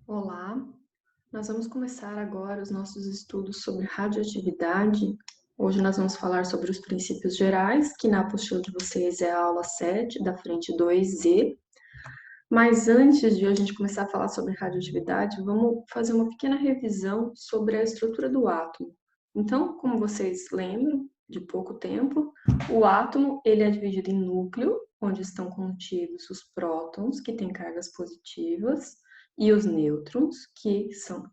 Olá, nós vamos começar agora os nossos estudos sobre radioatividade. Hoje nós vamos falar sobre os princípios gerais, que na apostila de vocês é a aula 7, da frente 2Z. Mas antes de a gente começar a falar sobre radioatividade, vamos fazer uma pequena revisão sobre a estrutura do átomo. Então, como vocês lembram, de pouco tempo, o átomo ele é dividido em núcleo, onde estão contidos os prótons, que têm cargas positivas, e os nêutrons,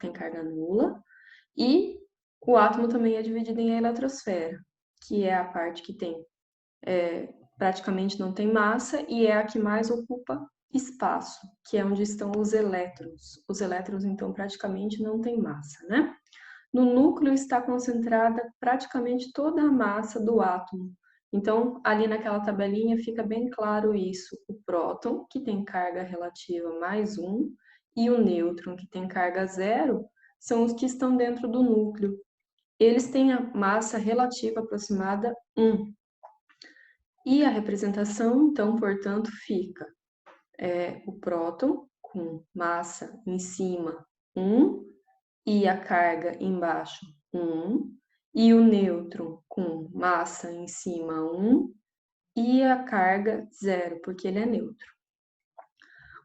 têm carga nula, e o átomo também é dividido em eletrosfera, que é a parte que praticamente não tem massa e é a que mais ocupa espaço, que é onde estão os elétrons. Os elétrons, então, praticamente não têm massa, né? No núcleo está concentrada praticamente toda a massa do átomo. Então, ali naquela tabelinha fica bem claro isso. O próton, que tem carga relativa mais 1, e o nêutron, que tem carga 0, são os que estão dentro do núcleo. Eles têm a massa relativa aproximada 1. E a representação, então, portanto, fica o próton com massa em cima 1 e a carga embaixo 1, e o nêutron com massa em cima 1 e a carga 0, porque ele é neutro.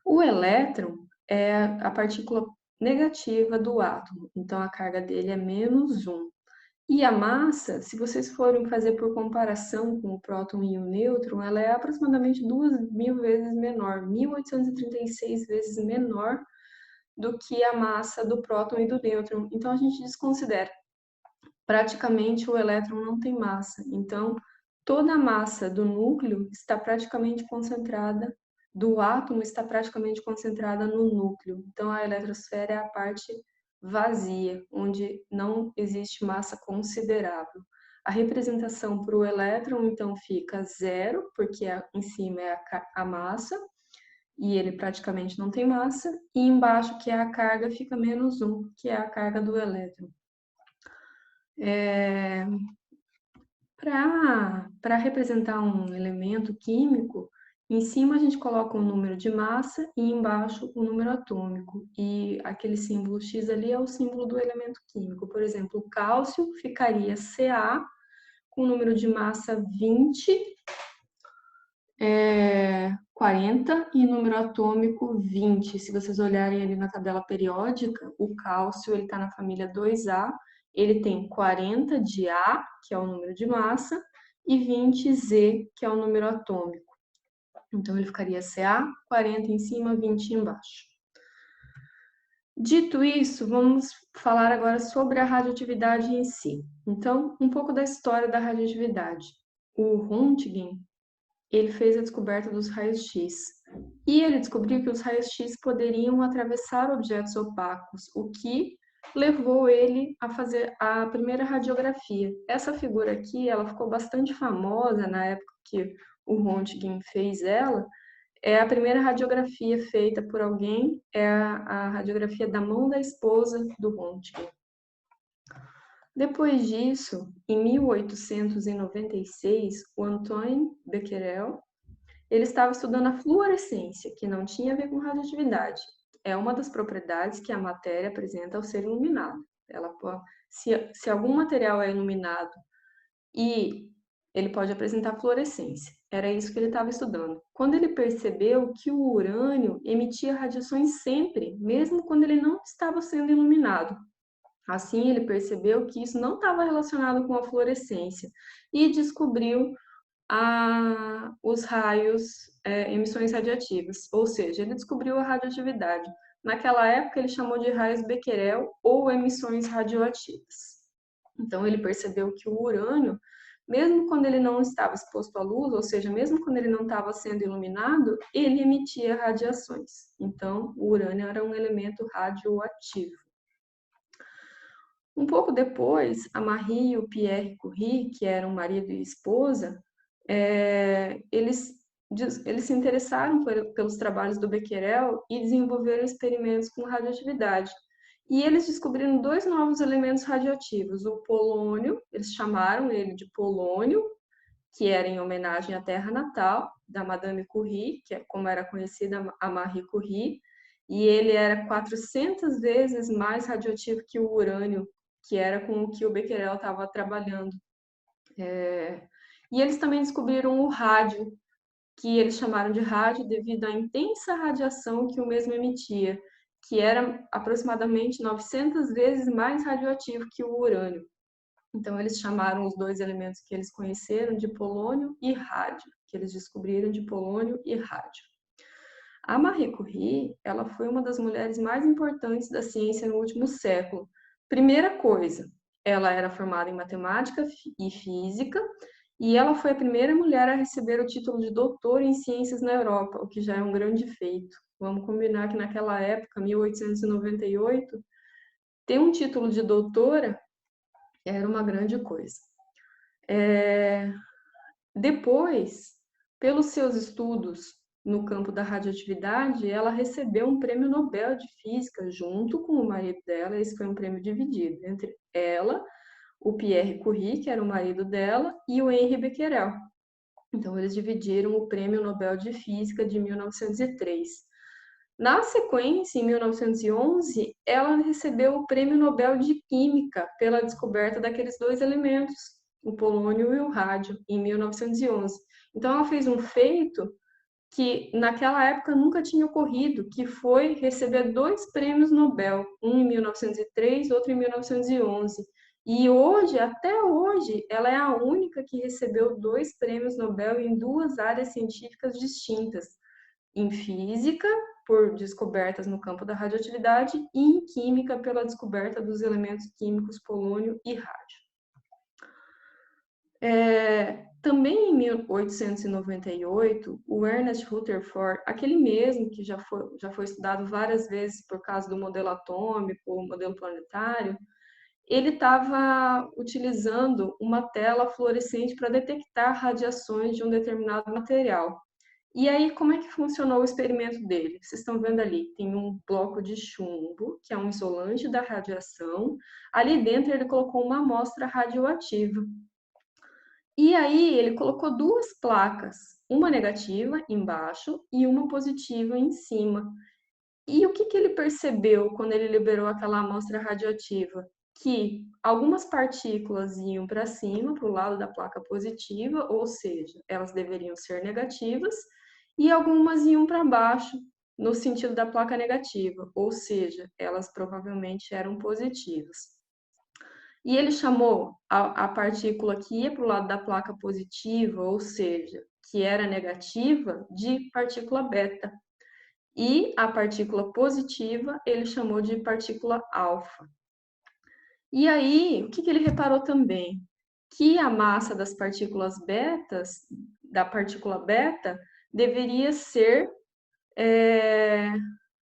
O elétron é a partícula negativa do átomo, então a carga dele é menos 1. E a massa, se vocês forem fazer por comparação com o próton e o nêutron, ela é aproximadamente 2.000 vezes menor, 1.836 vezes menor do que a massa do próton e do nêutron. Então, a gente desconsidera. Praticamente, o elétron não tem massa. Então, toda a massa do núcleo está praticamente concentrada, do átomo está praticamente concentrada no núcleo. Então, a eletrosfera é a parte vazia, onde não existe massa considerável. A representação para o elétron, então, fica 0, porque em cima é a massa, e ele praticamente não tem massa, e embaixo, que é a carga, fica menos 1, que é a carga do elétron. Para representar um elemento químico, em cima a gente coloca o número de massa e embaixo o número atômico. E aquele símbolo X ali é o símbolo do elemento químico. Por exemplo, o cálcio ficaria Ca com o número de massa 20, 40 e número atômico 20. Se vocês olharem ali na tabela periódica, o cálcio ele está na família 2A, ele tem 40 de A, que é o número de massa, e 20 Z, que é o número atômico. Então, ele ficaria Ca, 40 em cima, 20 embaixo. Dito isso, vamos falar agora sobre a radioatividade em si. Então, um pouco da história da radioatividade. O Röntgen, ele fez a descoberta dos raios-x. E ele descobriu que os raios-x poderiam atravessar objetos opacos, o que levou ele a fazer a primeira radiografia. Essa figura aqui, ela ficou bastante famosa na época que o Röntgen fez ela. É a primeira radiografia feita por alguém, é a radiografia da mão da esposa do Röntgen. Depois disso, em 1896, o Antoine Becquerel ele estava estudando a fluorescência, que não tinha a ver com radioatividade. É uma das propriedades que a matéria apresenta ao ser iluminada. Se algum material é iluminado e ele pode apresentar fluorescência. Era isso que ele estava estudando. Quando ele percebeu que o urânio emitia radiações sempre, mesmo quando ele não estava sendo iluminado. Assim, ele percebeu que isso não estava relacionado com a fluorescência e descobriu os raios, emissões radiativas, ou seja, ele descobriu a radioatividade. Naquela época, ele chamou de raios Becquerel ou emissões radioativas. Então, ele percebeu que o urânio, mesmo quando ele não estava exposto à luz, ou seja, mesmo quando ele não estava sendo iluminado, ele emitia radiações. Então, o urânio era um elemento radioativo. Um pouco depois, a Marie e o Pierre Curie, que eram marido e esposa, eles se interessaram pelos trabalhos do Becquerel e desenvolveram experimentos com radioatividade. E eles descobriram dois novos elementos radioativos, o polônio, eles chamaram ele de polônio, que era em homenagem à terra natal da Madame Curie, que é como era conhecida a Marie Curie, e ele era 400 vezes mais radioativo que o urânio, que era com o que o Becquerel estava trabalhando. E eles também descobriram o rádio, que eles chamaram de rádio devido à intensa radiação que o mesmo emitia, que era aproximadamente 900 vezes mais radioativo que o urânio. Então, eles chamaram os dois elementos que eles conheceram de polônio e rádio, que eles descobriram de polônio e rádio. A Marie Curie, ela foi uma das mulheres mais importantes da ciência no último século. Primeira coisa, ela era formada em matemática e física, e ela foi a primeira mulher a receber o título de doutora em ciências na Europa, o que já é um grande feito. Vamos combinar que naquela época, 1898, ter um título de doutora era uma grande coisa. Depois, pelos seus estudos no campo da radioatividade, ela recebeu um prêmio Nobel de Física junto com o marido dela. Esse foi um prêmio dividido entre ela, o Pierre Curie, que era o marido dela, e o Henri Becquerel. Então, eles dividiram o prêmio Nobel de Física de 1903. Na sequência, em 1911, ela recebeu o prêmio Nobel de Química pela descoberta daqueles dois elementos, o polônio e o rádio, em 1911. Então, ela fez um feito que naquela época nunca tinha ocorrido, que foi receber dois prêmios Nobel, um em 1903, outro em 1911. E hoje, até hoje, ela é a única que recebeu dois prêmios Nobel em duas áreas científicas distintas, em física, por descobertas no campo da radioatividade, e em química, pela descoberta dos elementos químicos polônio e rádio. Também em 1898, o Ernest Rutherford, aquele mesmo que já foi estudado várias vezes por causa do modelo atômico, o modelo planetário, ele estava utilizando uma tela fluorescente para detectar radiações de um determinado material. E aí, como é que funcionou o experimento dele? Vocês estão vendo ali, tem um bloco de chumbo, que é um isolante da radiação. Ali dentro ele colocou uma amostra radioativa. E aí ele colocou duas placas, uma negativa embaixo e uma positiva em cima. E o que ele percebeu quando ele liberou aquela amostra radioativa? Que algumas partículas iam para cima, para o lado da placa positiva, ou seja, elas deveriam ser negativas, e algumas iam para baixo, no sentido da placa negativa, ou seja, elas provavelmente eram positivas. E ele chamou a partícula que ia para o lado da placa positiva, ou seja, que era negativa, de partícula beta. E a partícula positiva ele chamou de partícula alfa. E aí, o que ele reparou também? Que a massa das partículas betas, da partícula beta, deveria ser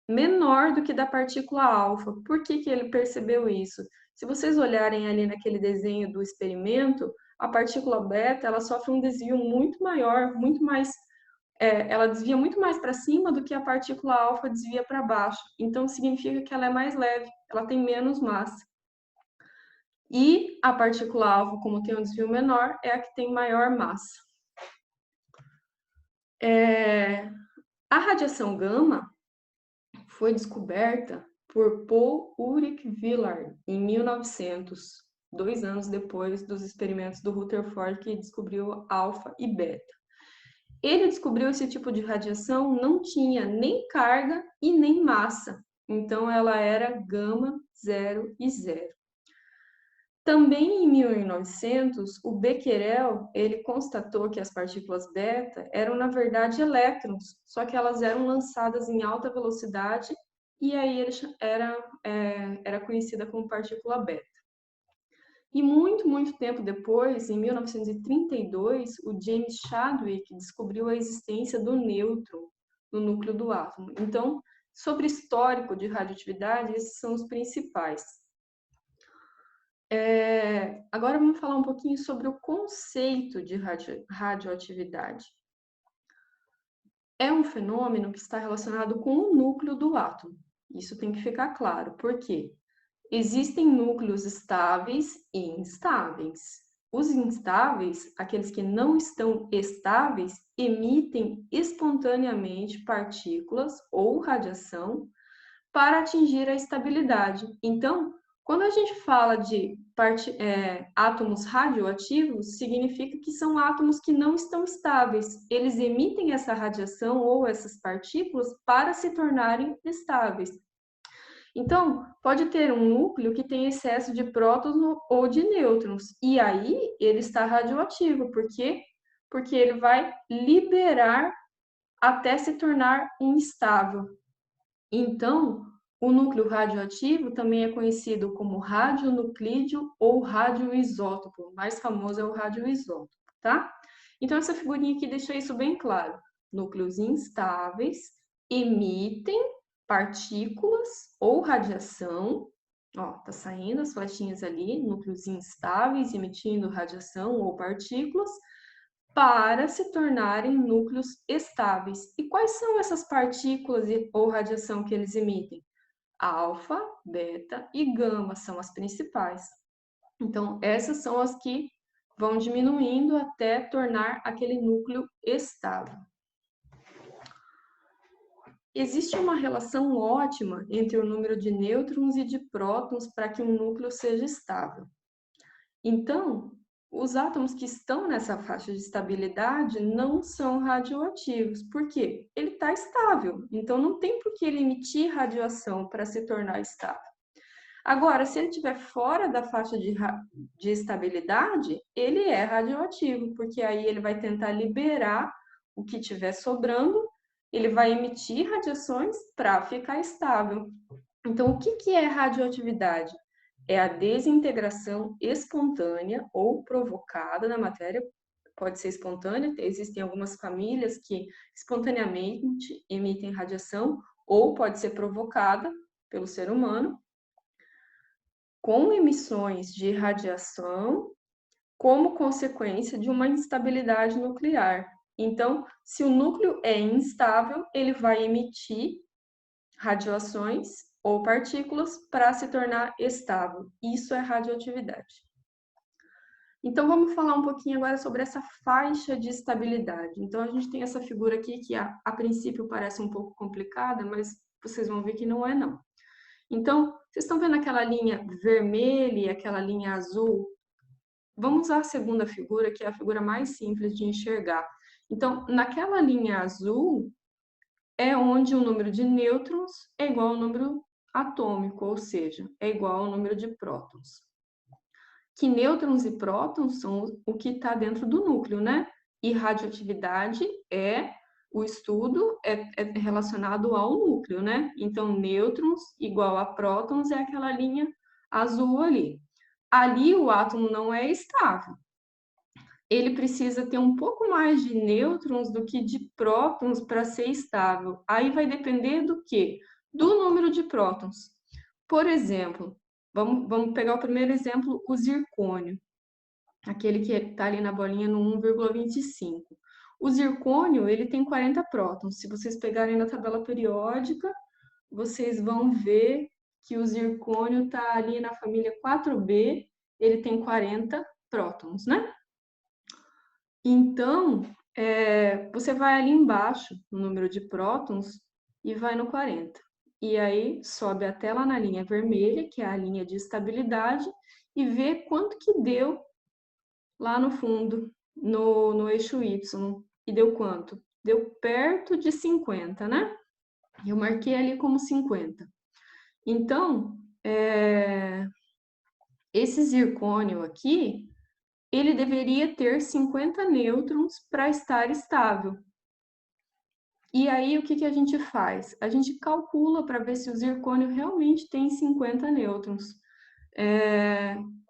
menor do que da partícula alfa. Por que ele percebeu isso? Se vocês olharem ali naquele desenho do experimento, a partícula beta ela sofre um desvio muito maior, muito mais, ela desvia muito mais para cima do que a partícula alfa desvia para baixo. Então significa que ela é mais leve, ela tem menos massa. E a partícula alfa, como tem um desvio menor, é a que tem maior massa. A radiação gama foi descoberta por Paul Ulrich Villard em 1900, 2 anos depois dos experimentos do Rutherford, que descobriu alfa e beta. Ele descobriu esse tipo de radiação não tinha nem carga e nem massa, então ela era gama, 0 e 0. Também em 1900, o Becquerel ele constatou que as partículas beta eram, na verdade, elétrons, só que elas eram lançadas em alta velocidade e aí era conhecida como partícula beta. E muito tempo depois, em 1932, o James Chadwick descobriu a existência do nêutron no núcleo do átomo. Então, sobre histórico de radioatividade, esses são os principais. Agora vamos falar um pouquinho sobre o conceito de radioatividade. É um fenômeno que está relacionado com o núcleo do átomo. Isso tem que ficar claro. Por quê? Existem núcleos estáveis e instáveis. Os instáveis, aqueles que não estão estáveis, emitem espontaneamente partículas ou radiação para atingir a estabilidade. Então, quando a gente fala de átomos radioativos, significa que são átomos que não estão estáveis. Eles emitem essa radiação ou essas partículas para se tornarem estáveis. Então, pode ter um núcleo que tem excesso de prótons ou de nêutrons, e aí ele está radioativo, porque ele vai liberar até se tornar instável. Então, o núcleo radioativo também é conhecido como radionuclídeo ou radioisótopo. O mais famoso é o radioisótopo, tá? Então, essa figurinha aqui deixa isso bem claro. Núcleos instáveis emitem partículas ou radiação. Ó, tá saindo as flechinhas ali, núcleos instáveis emitindo radiação ou partículas, para se tornarem núcleos estáveis. E quais são essas partículas ou radiação que eles emitem? Alfa, beta e gama são as principais. Então, essas são as que vão diminuindo até tornar aquele núcleo estável. Existe uma relação ótima entre o número de nêutrons e de prótons para que um núcleo seja estável. Então, os átomos que estão nessa faixa de estabilidade não são radioativos. Por quê? Ele está estável, então não tem por que ele emitir radiação para se tornar estável. Agora, se ele estiver fora da faixa de estabilidade, ele é radioativo, porque aí ele vai tentar liberar o que estiver sobrando, ele vai emitir radiações para ficar estável. Então, o que é radioatividade? É a desintegração espontânea ou provocada da matéria, pode ser espontânea, existem algumas famílias que espontaneamente emitem radiação, ou pode ser provocada pelo ser humano, com emissões de radiação como consequência de uma instabilidade nuclear. Então, se o núcleo é instável, ele vai emitir radiações ou partículas para se tornar estável. Isso é radioatividade. Então, vamos falar um pouquinho agora sobre essa faixa de estabilidade. Então, a gente tem essa figura aqui que, a princípio, parece um pouco complicada, mas vocês vão ver que não é, não. Então, vocês estão vendo aquela linha vermelha e aquela linha azul? Vamos usar a segunda figura, que é a figura mais simples de enxergar. Então, naquela linha azul, é onde o número de nêutrons é igual ao número atômico, ou seja, é igual ao número de prótons. Que nêutrons e prótons são o que está dentro do núcleo, né? E radioatividade é o estudo relacionado ao núcleo, né? Então, nêutrons igual a prótons é aquela linha azul ali. Ali o átomo não é estável. Ele precisa ter um pouco mais de nêutrons do que de prótons para ser estável. Aí vai depender do quê? Do número de prótons. Por exemplo, vamos pegar o primeiro exemplo, o zircônio. Aquele que está ali na bolinha no 1,25. O zircônio, ele tem 40 prótons. Se vocês pegarem na tabela periódica, vocês vão ver que o zircônio está ali na família 4B, ele tem 40 prótons, né? Então, você vai ali embaixo, no número de prótons, e vai no 40. E aí, sobe até lá na linha vermelha, que é a linha de estabilidade, e vê quanto que deu lá no fundo, no eixo Y. E deu quanto? Deu perto de 50, né? Eu marquei ali como 50. Então, esse zircônio aqui, ele deveria ter 50 nêutrons para estar estável. E aí, o que a gente faz? A gente calcula para ver se o zircônio realmente tem 50 nêutrons.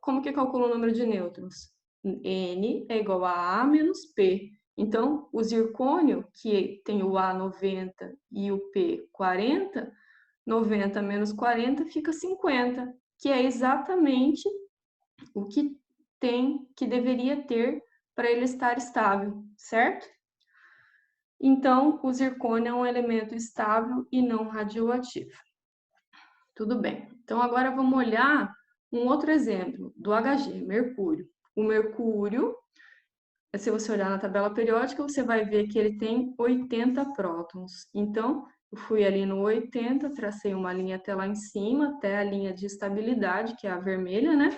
Como que calcula o número de nêutrons? N é igual a menos P. Então, o zircônio, que tem o A 90 e o P 40, 90 menos 40 fica 50, que é exatamente o que deveria ter para ele estar estável, certo? Então, o zircônio é um elemento estável e não radioativo. Tudo bem. Então, agora vamos olhar um outro exemplo do Hg, mercúrio. O mercúrio, se você olhar na tabela periódica, você vai ver que ele tem 80 prótons. Então, Eu fui ali no 80, tracei uma linha até lá em cima, até a linha de estabilidade, que é a vermelha, né?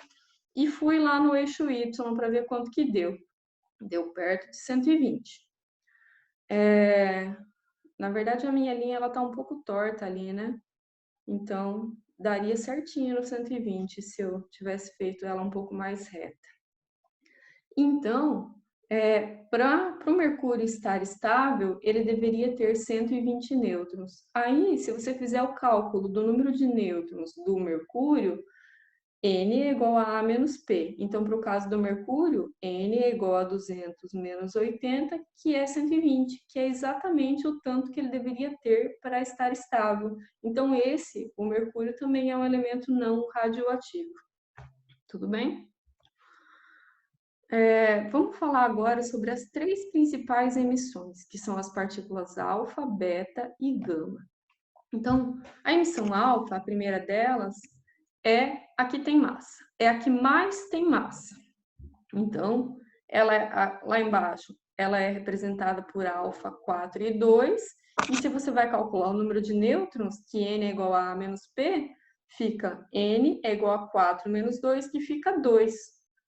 E fui lá no eixo Y para ver quanto que deu. Deu perto de 120. Na verdade, a minha linha ela tá um pouco torta ali, né? Então, daria certinho no 120 se eu tivesse feito ela um pouco mais reta. Então, para o Mercúrio estar estável, ele deveria ter 120 nêutrons. Aí, se você fizer o cálculo do número de nêutrons do Mercúrio, N é igual a menos P. Então, para o caso do Mercúrio, N é igual a 200 menos 80, que é 120, que é exatamente o tanto que ele deveria ter para estar estável. Então, o Mercúrio, também é um elemento não radioativo. Tudo bem? Vamos falar agora sobre as 3 principais emissões, que são as partículas alfa, beta e gama. Então, a emissão alfa, a primeira delas, é a que tem massa, é a que mais tem massa. Então, lá embaixo, ela é representada por alfa 4 e 2, e se você vai calcular o número de nêutrons, que N é igual a menos P, fica N é igual a 4 menos 2, que fica 2.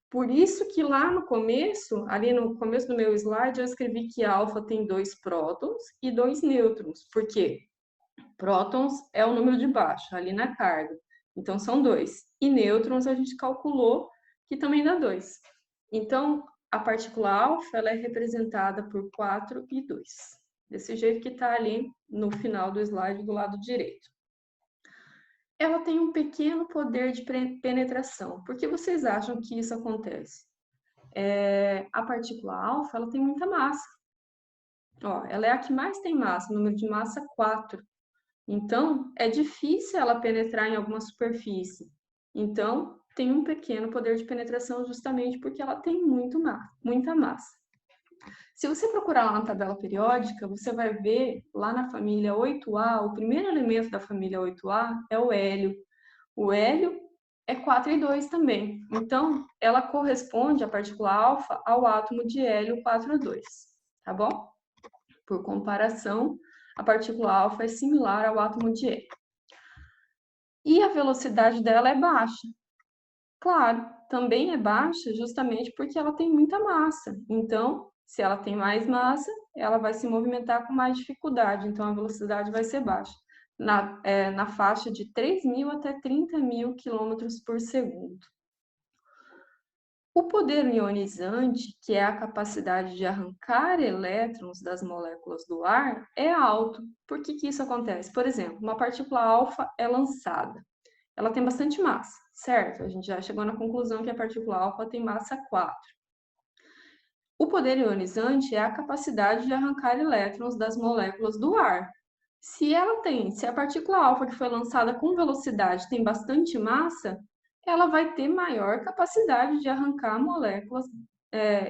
Por isso que lá no começo, ali no começo do meu slide, eu escrevi que alfa tem 2 prótons e 2 nêutrons. Por quê? Prótons é o número de baixo, ali na carga. Então, são 2. E nêutrons a gente calculou que também dá 2. Então, a partícula alfa ela é representada por 4 e 2. Desse jeito que está ali no final do slide do lado direito. Ela tem um pequeno poder de penetração. Por que vocês acham que isso acontece? A partícula alfa ela tem muita massa. Ó, ela é a que mais tem massa, número de massa 4. Então, é difícil ela penetrar em alguma superfície. Então, tem um pequeno poder de penetração justamente porque ela tem muita massa. Se você procurar lá na tabela periódica, você vai ver lá na família 8A, o primeiro elemento da família 8A é o hélio. O hélio é 4 e 2 também. Então, ela corresponde, a partícula alfa, ao átomo de hélio 4 e 2, tá bom? Por comparação, a partícula alfa é similar ao átomo de hélio. E a velocidade dela é baixa. Claro, também é baixa justamente porque ela tem muita massa. Então, se ela tem mais massa, ela vai se movimentar com mais dificuldade. Então, a velocidade vai ser baixa, na faixa de 3.000 até 30.000 quilômetros por segundo. O poder ionizante, que é a capacidade de arrancar elétrons das moléculas do ar, é alto. Por que isso acontece? Por exemplo, uma partícula alfa é lançada. Ela tem bastante massa, certo? A gente já chegou na conclusão que a partícula alfa tem massa 4. O poder ionizante é a capacidade de arrancar elétrons das moléculas do ar. Se a partícula alfa que foi lançada com velocidade tem bastante massa, ela vai ter maior capacidade de arrancar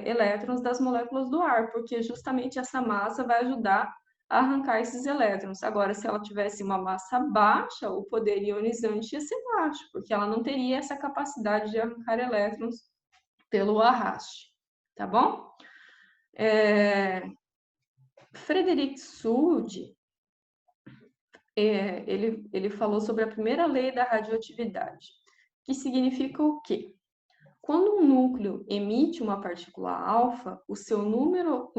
elétrons das moléculas do ar, porque justamente essa massa vai ajudar a arrancar esses elétrons. Agora, se ela tivesse uma massa baixa, o poder ionizante ia ser baixo, porque ela não teria essa capacidade de arrancar elétrons pelo arraste, tá bom? Frederic Suld, ele falou sobre a primeira lei da radioatividade, que significa o quê? Quando um núcleo emite uma partícula alfa, o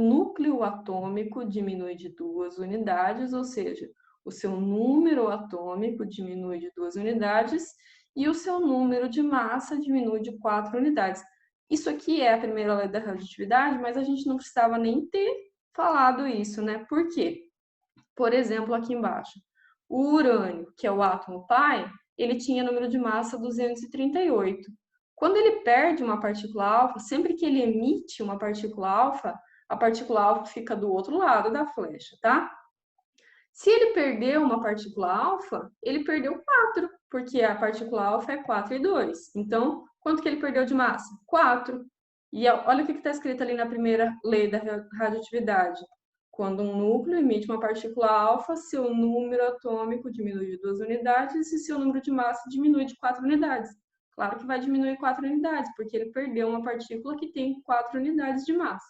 núcleo atômico diminui de 2 unidades, ou seja, o seu número atômico diminui de 2 unidades e o seu número de massa diminui de 4 unidades. Isso aqui é a primeira lei da radioatividade, mas a gente não precisava nem ter falado isso, né? Por quê? Por exemplo, aqui embaixo, o urânio, que é o átomo pai, ele tinha número de massa 238. Quando ele perde uma partícula alfa, sempre que ele emite uma partícula alfa, a partícula alfa fica do outro lado da flecha, tá? Se ele perdeu uma partícula alfa, ele perdeu 4, porque a partícula alfa é 4 e 2. Então, quanto que ele perdeu de massa? 4. E olha o que está escrito ali na primeira lei da radioatividade. Quando um núcleo emite uma partícula alfa, seu número atômico diminui de 2 unidades e seu número de massa diminui de 4 unidades. Claro que vai diminuir 4 unidades, porque ele perdeu uma partícula que tem 4 unidades de massa.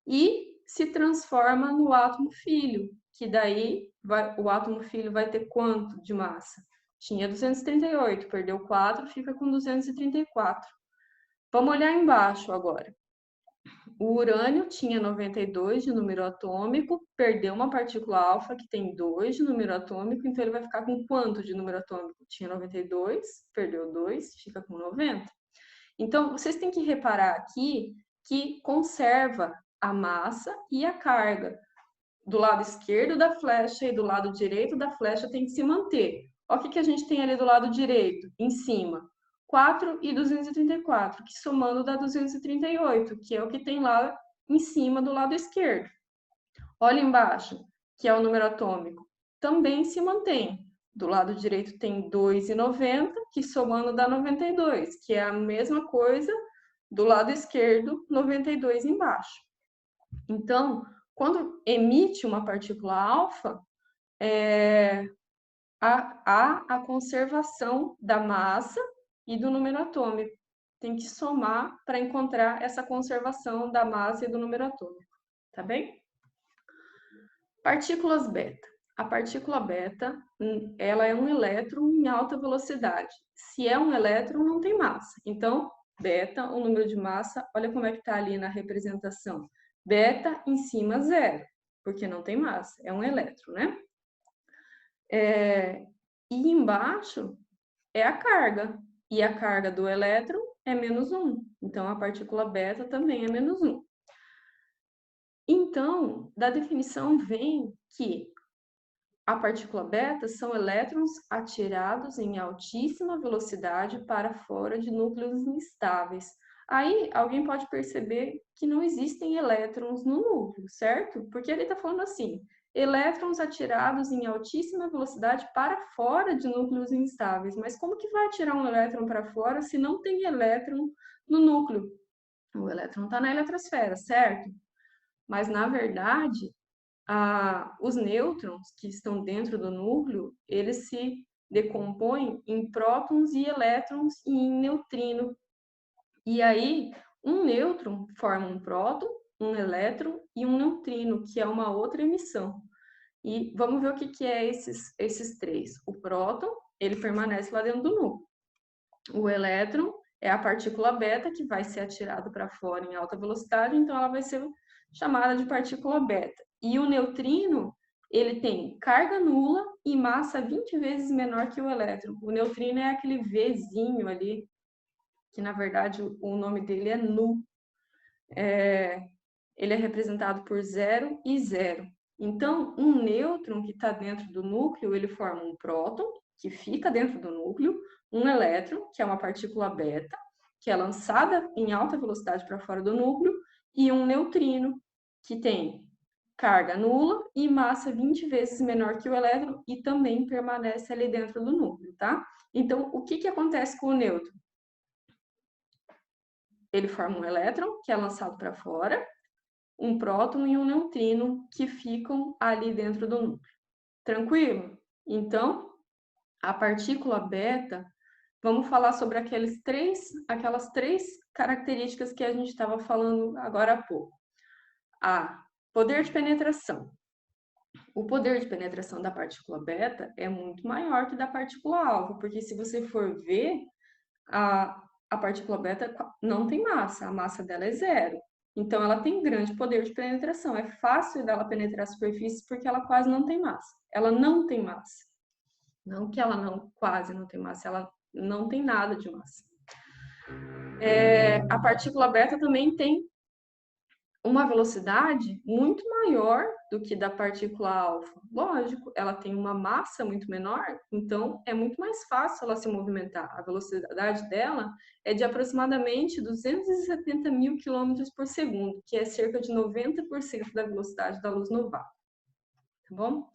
E se transforma no átomo filho, que daí o átomo filho vai ter quanto de massa? Tinha 238, perdeu 4, fica com 234. Vamos olhar embaixo agora. O urânio tinha 92 de número atômico, perdeu uma partícula alfa que tem 2 de número atômico, então ele vai ficar com quanto de número atômico? Tinha 92, perdeu 2, fica com 90. Então, vocês têm que reparar aqui que conserva a massa e a carga. Do lado esquerdo da flecha e do lado direito da flecha tem que se manter. Olha o que a gente tem ali do lado direito, em cima. 4 e 234, que somando dá 238, que é o que tem lá em cima do lado esquerdo. Olha embaixo, que é o número atômico. Também se mantém. Do lado direito tem 2,90, que somando dá 92, que é a mesma coisa do lado esquerdo, 92 embaixo. Então, quando emite uma partícula alfa, há a conservação da massa e do número atômico. Tem que somar para encontrar essa conservação da massa e do número atômico, tá bem? Partículas beta. A partícula beta, ela é um elétron em alta velocidade. Se é um elétron, não tem massa. Então, beta, o número de massa, olha como é que está ali na representação. Beta em cima 0, porque não tem massa, é um elétron, né? E embaixo é a carga, e a carga do elétron é -1. Então, a partícula beta também é -1. Então, da definição vem que a partícula beta são elétrons atirados em altíssima velocidade para fora de núcleos instáveis. Aí, alguém pode perceber que não existem elétrons no núcleo, certo? Porque ele está falando assim, elétrons atirados em altíssima velocidade para fora de núcleos instáveis. Mas como que vai atirar um elétron para fora se não tem elétron no núcleo? O elétron está na eletrosfera, certo? Mas, na verdade, os nêutrons que estão dentro do núcleo, eles se decompõem em prótons e elétrons e em neutrino. E aí, um nêutron forma um próton, um elétron e um neutrino, que é uma outra emissão. E vamos ver o que é esses três. O próton, ele permanece lá dentro do núcleo. O elétron é a partícula beta que vai ser atirada para fora em alta velocidade, então ela vai ser chamada de partícula beta. E o neutrino, ele tem carga nula e massa 20 vezes menor que o elétron. O neutrino é aquele Vzinho ali, que na verdade o nome dele é nu. Ele é representado por 0 e 0. Então, um nêutron que está dentro do núcleo, ele forma um próton, que fica dentro do núcleo, um elétron, que é uma partícula beta, que é lançada em alta velocidade para fora do núcleo, e um neutrino, que tem carga nula e massa 20 vezes menor que o elétron e também permanece ali dentro do núcleo, tá? Então, o que acontece com o nêutron? Ele forma um elétron, que é lançado para fora, um próton e um neutrino que ficam ali dentro do núcleo. Tranquilo? Então, a partícula beta, vamos falar sobre aquelas três características que a gente estava falando agora há pouco. A poder de penetração. O poder de penetração da partícula beta é muito maior que da partícula alfa, porque se você for ver, a partícula beta não tem massa, a massa dela é 0. Então, ela tem grande poder de penetração. É fácil dela penetrar superfícies porque ela quase não tem massa. Ela não tem massa. Não que ela quase não tem massa, ela não tem nada de massa. A partícula beta também tem uma velocidade muito maior do que da partícula alfa. Lógico, ela tem uma massa muito menor, então é muito mais fácil ela se movimentar. A velocidade dela é de aproximadamente 270 mil quilômetros por segundo, que é cerca de 90% da velocidade da luz no vácuo. Tá bom?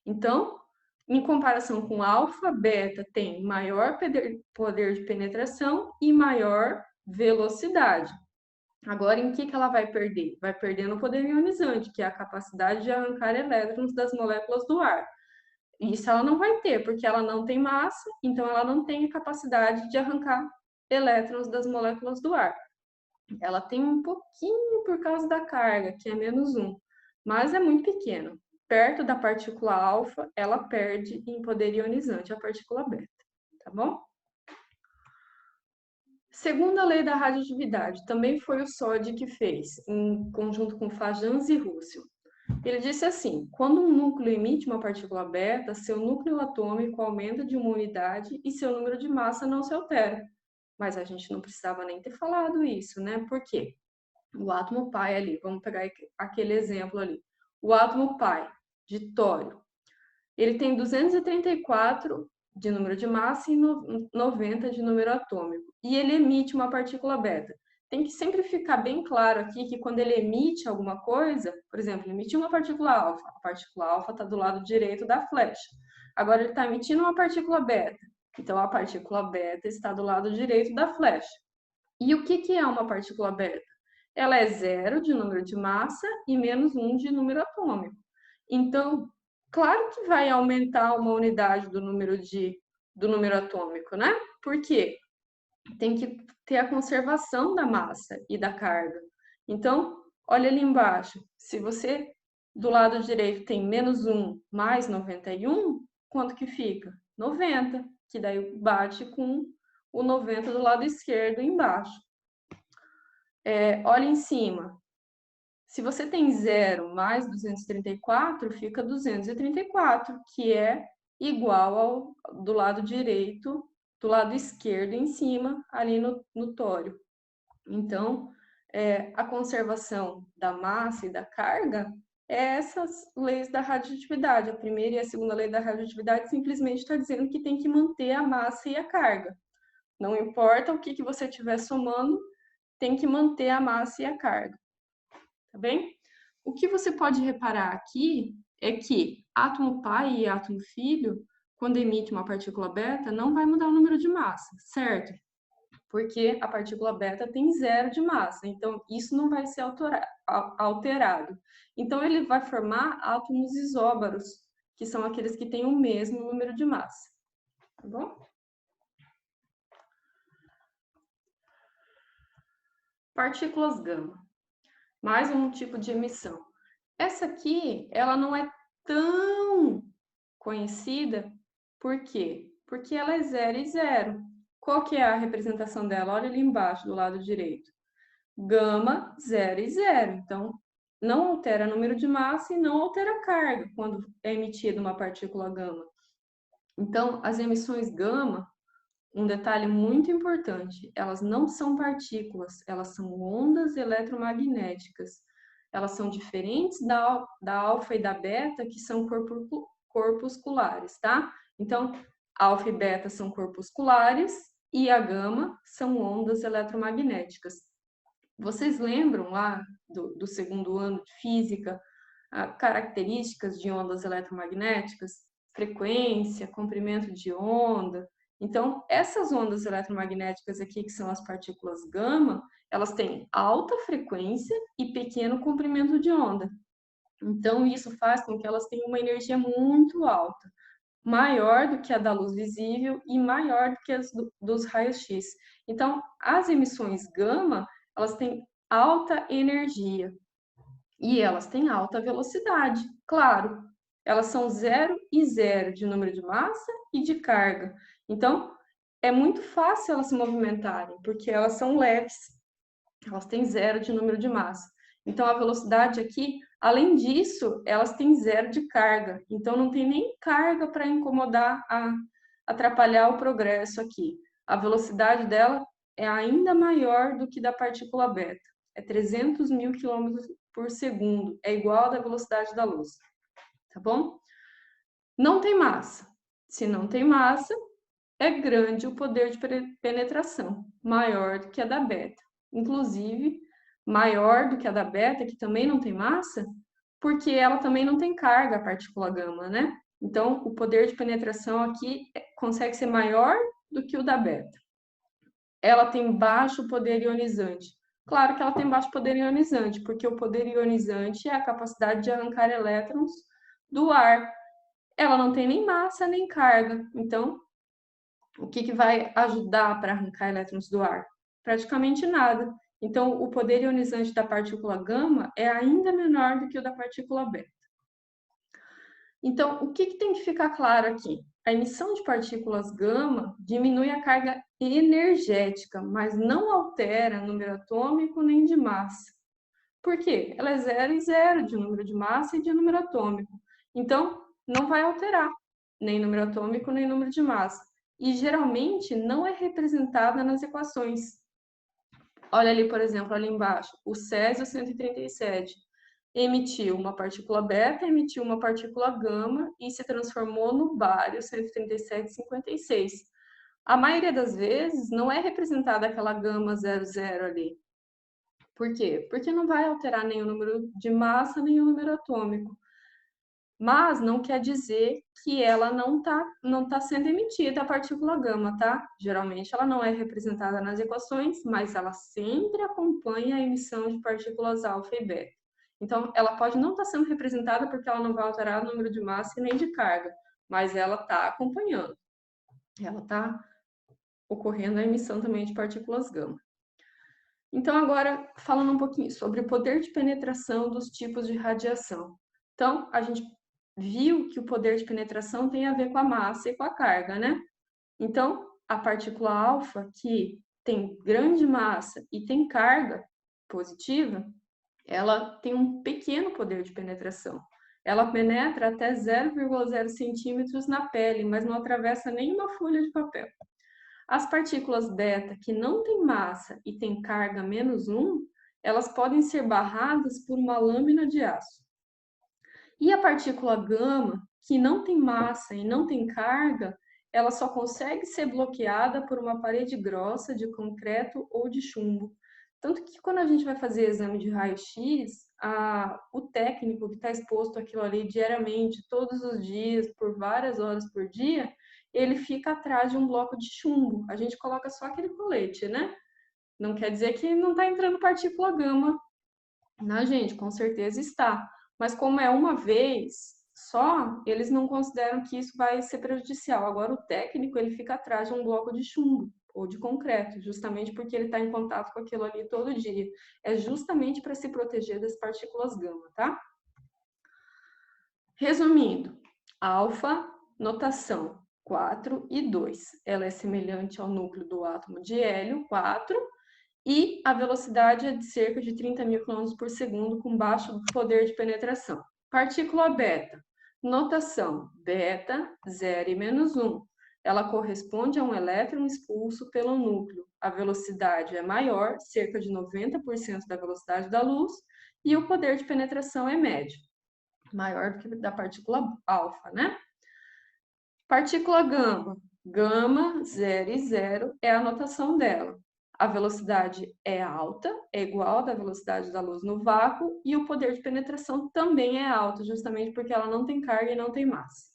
Então, em comparação com alfa, beta tem maior poder de penetração e maior velocidade. Agora, em que ela vai perder? Vai perder no poder ionizante, que é a capacidade de arrancar elétrons das moléculas do ar. Isso ela não vai ter, porque ela não tem massa, então ela não tem a capacidade de arrancar elétrons das moléculas do ar. Ela tem um pouquinho por causa da carga, que é -1, mas é muito pequeno. Perto da partícula alfa, ela perde em poder ionizante, a partícula beta, tá bom? Segunda lei da radioatividade, também foi o Soddy que fez, em conjunto com Fajans e Russell. Ele disse assim: quando um núcleo emite uma partícula beta, seu núcleo atômico aumenta de uma unidade e seu número de massa não se altera. Mas a gente não precisava nem ter falado isso, né? Por quê? O átomo pai ali, vamos pegar aquele exemplo ali. O átomo pai de tório, ele tem 234 de número de massa e 90 de número atômico. E ele emite uma partícula beta. Tem que sempre ficar bem claro aqui que quando ele emite alguma coisa, por exemplo, ele emitiu uma partícula alfa, a partícula alfa está do lado direito da flecha. Agora ele está emitindo uma partícula beta, então a partícula beta está do lado direito da flecha. E o que é uma partícula beta? Ela é 0 de número de massa e -1 de número atômico. Então, claro que vai aumentar uma unidade do número atômico, né? Por quê? Tem que ter a conservação da massa e da carga. Então, olha ali embaixo, se você do lado direito tem -1 mais 91, quanto que fica? 90, que daí bate com o 90 do lado esquerdo embaixo. Olha em cima, se você tem 0 mais 234, fica 234, que é igual ao do lado direito, do lado esquerdo em cima, ali no tório. Então, a conservação da massa e da carga é essas leis da radioatividade. A primeira e a segunda lei da radioatividade simplesmente está dizendo que tem que manter a massa e a carga. Não importa o que você estiver somando, tem que manter a massa e a carga. Tá bem? O que você pode reparar aqui é que átomo pai e átomo filho, quando emite uma partícula beta, não vai mudar o número de massa, certo? Porque a partícula beta tem 0 de massa, então isso não vai ser alterado. Então ele vai formar átomos isóbaros, que são aqueles que têm o mesmo número de massa. Tá bom? Partículas gama. Mais um tipo de emissão. Essa aqui, ela não é tão conhecida, por quê? Porque ela é 0 e 0. Qual que é a representação dela? Olha ali embaixo, do lado direito. Gama, 0 e 0. Então, não altera o número de massa e não altera a carga quando é emitida uma partícula gama. Então, as emissões gama, um detalhe muito importante, elas não são partículas, elas são ondas eletromagnéticas. Elas são diferentes da alfa e da beta, que são corpusculares, tá? Então, alfa e beta são corpusculares e a gama são ondas eletromagnéticas. Vocês lembram lá do segundo ano de física, características de ondas eletromagnéticas? Frequência, comprimento de onda. Então, essas ondas eletromagnéticas aqui, que são as partículas gama, elas têm alta frequência e pequeno comprimento de onda. Então, isso faz com que elas tenham uma energia muito alta, maior do que a da luz visível e maior do que as dos raios-x. Então, as emissões gama, elas têm alta energia e elas têm alta velocidade, claro. Elas são 0 e 0 de número de massa e de carga. Então, é muito fácil elas se movimentarem, porque elas são leves. Elas têm 0 de número de massa. Então, a velocidade aqui, além disso, elas têm 0 de carga. Então, não tem nem carga para incomodar, atrapalhar o progresso aqui. A velocidade dela é ainda maior do que da partícula beta. É 300 mil quilômetros por segundo. É igual à da velocidade da luz. Tá bom? Não tem massa. Se não tem massa, é grande o poder de penetração, maior do que a da beta. Inclusive, maior do que a da beta, que também não tem massa, porque ela também não tem carga, a partícula gama, né? Então, o poder de penetração aqui consegue ser maior do que o da beta. Ela tem baixo poder ionizante. Claro que ela tem baixo poder ionizante, porque o poder ionizante é a capacidade de arrancar elétrons do ar. Ela não tem nem massa nem carga. Então, o que vai ajudar para arrancar elétrons do ar? Praticamente nada. Então, o poder ionizante da partícula gama é ainda menor do que o da partícula beta. Então, o que tem que ficar claro aqui? A emissão de partículas gama diminui a carga energética, mas não altera número atômico nem de massa. Por quê? Ela é 0 e 0 de número de massa e de número atômico. Então, não vai alterar nem número atômico nem número de massa. E geralmente não é representada nas equações. Olha ali, por exemplo, ali embaixo, o Césio 137 emitiu uma partícula beta, emitiu uma partícula gama e se transformou no bário 137,56. A maioria das vezes não é representada aquela gama 00 ali. Por quê? Porque não vai alterar nem o número de massa, nem o número atômico. Mas não quer dizer que ela não tá sendo emitida a partícula gama, tá? Geralmente ela não é representada nas equações, mas ela sempre acompanha a emissão de partículas alfa e beta. Então, ela pode não estar sendo representada porque ela não vai alterar o número de massa e nem de carga, mas ela está acompanhando. Ela está ocorrendo a emissão também de partículas gama. Então, agora, falando um pouquinho sobre o poder de penetração dos tipos de radiação. Então, a gente viu que o poder de penetração tem a ver com a massa e com a carga, né? Então, a partícula alfa, que tem grande massa e tem carga positiva, ela tem um pequeno poder de penetração. Ela penetra até 0,0 centímetros na pele, mas não atravessa nenhuma folha de papel. As partículas beta, que não têm massa e têm carga -1, elas podem ser barradas por uma lâmina de aço. E a partícula gama, que não tem massa e não tem carga, ela só consegue ser bloqueada por uma parede grossa de concreto ou de chumbo. Tanto que quando a gente vai fazer exame de raio-x, o técnico que está exposto àquilo ali diariamente, todos os dias, por várias horas por dia, ele fica atrás de um bloco de chumbo. A gente coloca só aquele colete, né? Não quer dizer que não está entrando partícula gama na gente, com certeza está. Mas como é uma vez só, eles não consideram que isso vai ser prejudicial. Agora, o técnico, ele fica atrás de um bloco de chumbo ou de concreto, justamente porque ele está em contato com aquilo ali todo dia. É justamente para se proteger das partículas gama, tá? Resumindo, alfa, notação 4 e 2. Ela é semelhante ao núcleo do átomo de hélio, 4, e a velocidade é de cerca de 30.000 km por segundo, com baixo poder de penetração. Partícula beta, notação beta, 0 e -1. Ela corresponde a um elétron expulso pelo núcleo. A velocidade é maior, cerca de 90% da velocidade da luz, e o poder de penetração é médio, maior do que da partícula alfa, né? Partícula gama, gama 0 e 0 é a notação dela. A velocidade é alta, é igual à velocidade da luz no vácuo, e o poder de penetração também é alto, justamente porque ela não tem carga e não tem massa.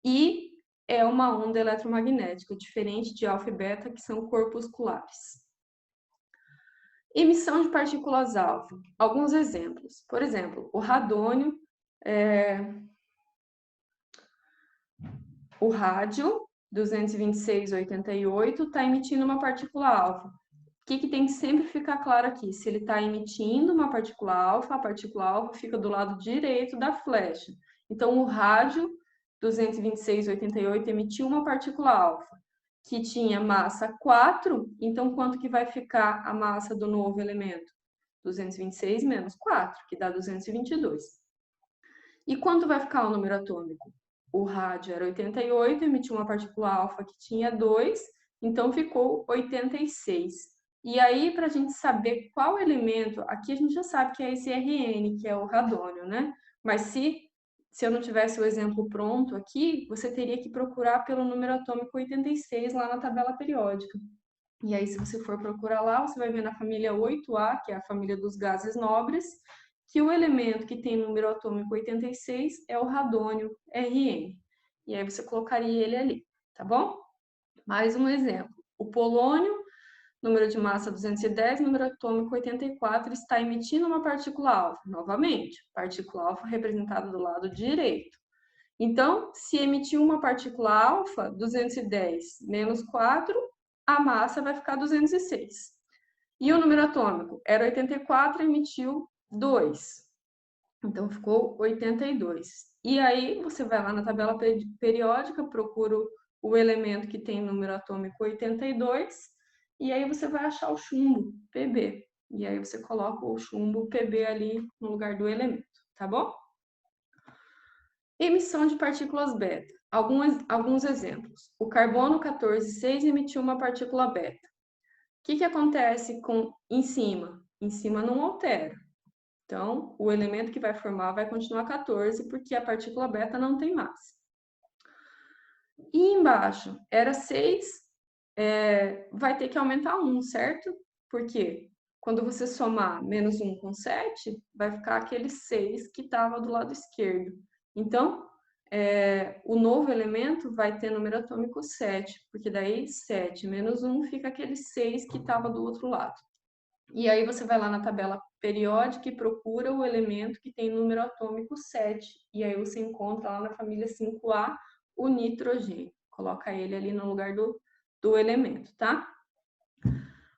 E é uma onda eletromagnética, diferente de alfa e beta, que são corpusculares. Emissão de partículas alfa. Alguns exemplos. Por exemplo, o radônio, o rádio 226,88 está emitindo uma partícula alfa. O que tem que sempre ficar claro aqui? Se ele está emitindo uma partícula alfa, a partícula alfa fica do lado direito da flecha. Então, o rádio 226,88 emitiu uma partícula alfa, que tinha massa 4, então quanto que vai ficar a massa do novo elemento? 226 menos 4, que dá 222. E quanto vai ficar o número atômico? O rádio era 88, emitiu uma partícula alfa que tinha 2, então ficou 86. E aí, para a gente saber qual elemento, aqui a gente já sabe que é esse Rn, que é o radônio, né? Mas se eu não tivesse o exemplo pronto aqui, você teria que procurar pelo número atômico 86 lá na tabela periódica. E aí, se você for procurar lá, você vai ver na família 8A, que é a família dos gases nobres, que o elemento que tem número atômico 86 é o radônio Rn. E aí você colocaria ele ali, tá bom? Mais um exemplo. O polônio, número de massa 210, número atômico 84, está emitindo uma partícula alfa. Novamente, partícula alfa representada do lado direito. Então, se emitiu uma partícula alfa, 210 menos 4, a massa vai ficar 206. E o número atômico era 84 e emitiu 2. Então, ficou 82. E aí, você vai lá na tabela periódica, procura o elemento que tem número atômico 82, e aí você vai achar o chumbo, Pb. E aí você coloca o chumbo Pb ali no lugar do elemento, tá bom? Emissão de partículas beta. Alguns exemplos. O carbono 14,6 emitiu uma partícula beta. O que acontece em cima? Em cima não altera. Então, o elemento que vai formar vai continuar 14, porque a partícula beta não tem massa. E embaixo, era 6, vai ter que aumentar 1, certo? Porque quando você somar menos 1 com 7, vai ficar aquele 6 que estava do lado esquerdo. Então, o novo elemento vai ter número atômico 7, porque daí 7 menos 1 fica aquele 6 que estava do outro lado. E aí você vai lá na tabela periódica e procura o elemento que tem número atômico 7. E aí você encontra lá na família 5A o nitrogênio. Coloca ele ali no lugar do elemento, tá?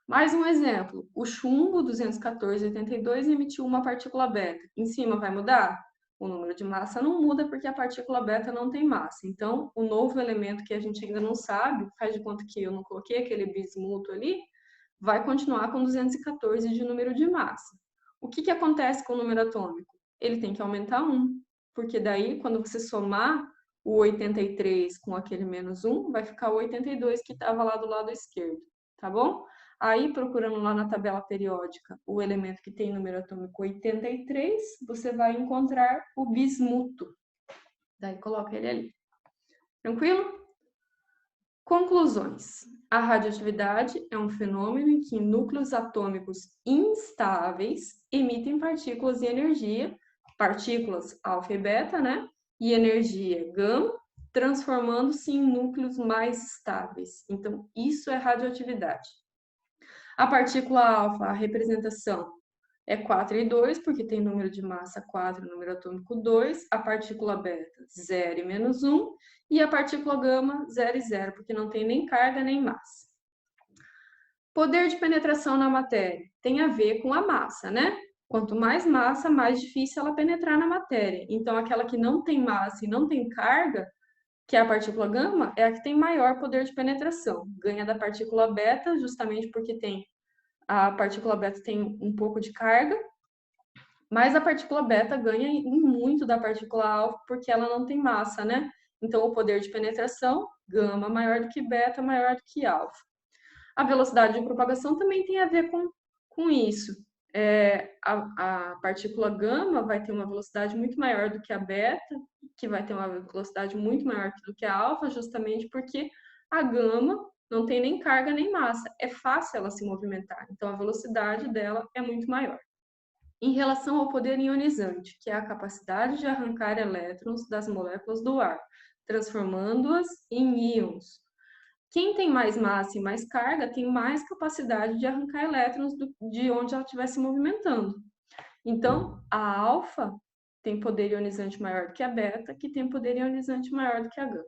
Mais um exemplo. O chumbo 214,82 emitiu uma partícula beta. Em cima vai mudar? O número de massa não muda porque a partícula beta não tem massa. Então, o novo elemento que a gente ainda não sabe, faz de conta que eu não coloquei aquele bismuto ali, vai continuar com 214 de número de massa. O que acontece com o número atômico? Ele tem que aumentar 1, porque daí, quando você somar o 83 com aquele menos 1, vai ficar o 82 que estava lá do lado esquerdo, tá bom? Aí, procurando lá na tabela periódica o elemento que tem número atômico 83, você vai encontrar o bismuto. Daí, coloca ele ali. Tranquilo? Conclusões. A radioatividade é um fenômeno em que núcleos atômicos instáveis emitem partículas de energia, partículas alfa e beta, né? E energia gama, transformando-se em núcleos mais estáveis. Então, isso é radioatividade. A partícula alfa, a representação é 4 e 2, porque tem número de massa 4 e número atômico 2. A partícula beta, 0 e menos 1. E a partícula gama, 0 e 0, porque não tem nem carga nem massa. Poder de penetração na matéria tem a ver com a massa, né? Quanto mais massa, mais difícil ela penetrar na matéria. Então, aquela que não tem massa e não tem carga, que é a partícula gama, é a que tem maior poder de penetração. Ganha da partícula beta, justamente porque a partícula beta tem um pouco de carga, mas a partícula beta ganha muito da partícula alfa porque ela não tem massa, né? Então, o poder de penetração, gama maior do que beta, maior do que alfa. A velocidade de propagação também tem a ver com isso. A partícula gama vai ter uma velocidade muito maior do que a beta, que vai ter uma velocidade muito maior do que a alfa, justamente porque a gama não tem nem carga nem massa. É fácil ela se movimentar, então a velocidade dela é muito maior. Em relação ao poder ionizante, que é a capacidade de arrancar elétrons das moléculas do ar, transformando-as em íons. Quem tem mais massa e mais carga tem mais capacidade de arrancar elétrons de onde ela estiver se movimentando. Então, a alfa tem poder ionizante maior do que a beta, que tem poder ionizante maior do que a gama.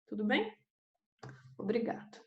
Tudo bem? Obrigado.